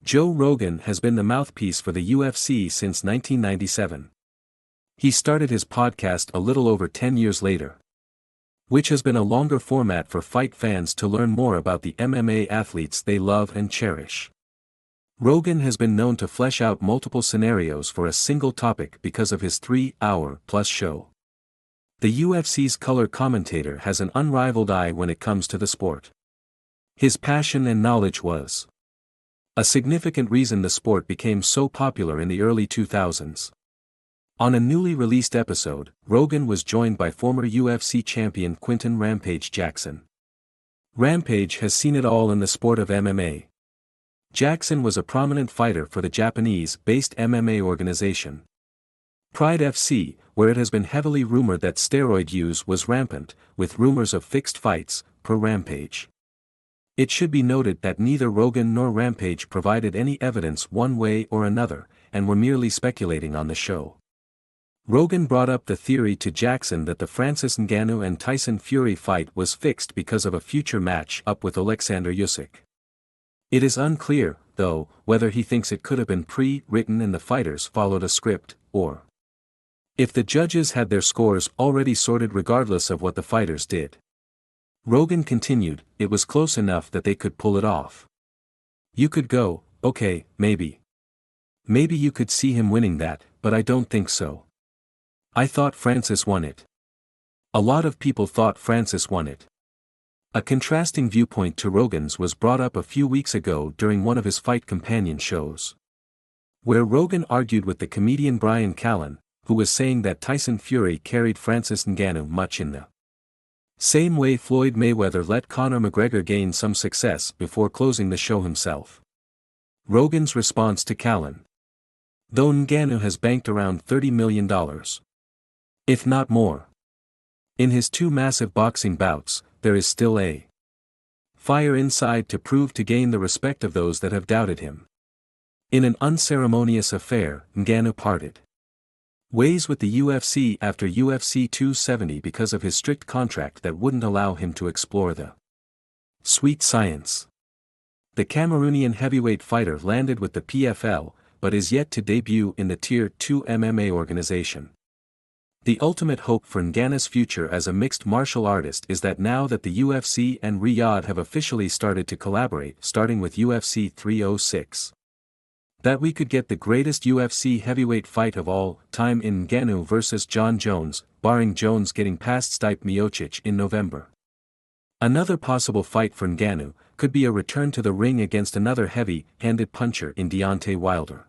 Joe Rogan has been the mouthpiece for the UFC since 1997. He started his podcast a little over 10 years later, which has been a longer format for fight fans to learn more about the MMA athletes they love and cherish. Rogan has been known to flesh out multiple scenarios for a single topic because of his 3-hour-plus show. The UFC's color commentator has an unrivaled eye when it comes to the sport. His passion and knowledge was a significant reason the sport became so popular in the early 2000s. On a newly released episode, Rogan was joined by former UFC champion Quinton "Rampage" Jackson. Rampage has seen it all in the sport of MMA. Jackson was a prominent fighter for the Japanese-based MMA organization Pride FC, where it has been heavily rumored that steroid use was rampant, with rumors of fixed fights, per Rampage. It should be noted that neither Rogan nor Rampage provided any evidence one way or another, and were merely speculating on the show. Rogan brought up the theory to Jackson that the Francis Ngannou and Tyson Fury fight was fixed because of a future match up with Alexander Usyk. It is unclear, though, whether he thinks it could have been pre-written and the fighters followed a script, or if the judges had their scores already sorted regardless of what the fighters did. Rogan continued, it was close enough that they could pull it off. You could go, okay, maybe. Maybe you could see him winning that, but I don't think so. I thought Francis won it. A lot of people thought Francis won it. A contrasting viewpoint to Rogan's was brought up a few weeks ago during one of his Fight Companion shows, where Rogan argued with the comedian Bryan Callen, who was saying that Tyson Fury carried Francis Ngannou much in the same way Floyd Mayweather let Conor McGregor gain some success before closing the show himself. Rogan's response to Callen: though Ngannou has banked around $30 million, if not more, in his two massive boxing bouts, there is still a fire inside to prove to gain the respect of those that have doubted him. In an unceremonious affair, Ngannou parted ways with the UFC after UFC 270 because of his strict contract that wouldn't allow him to explore the sweet science. The Cameroonian heavyweight fighter landed with the PFL, but is yet to debut in the Tier 2 MMA organization. The ultimate hope for Ngannou's future as a mixed martial artist is that now that the UFC and Riyadh have officially started to collaborate, starting with UFC 306, that we could get the greatest UFC heavyweight fight of all time in Ngannou versus Jon Jones, barring Jones getting past Stipe Miocic in November. Another possible fight for Ngannou could be a return to the ring against another heavy-handed puncher in Deontay Wilder.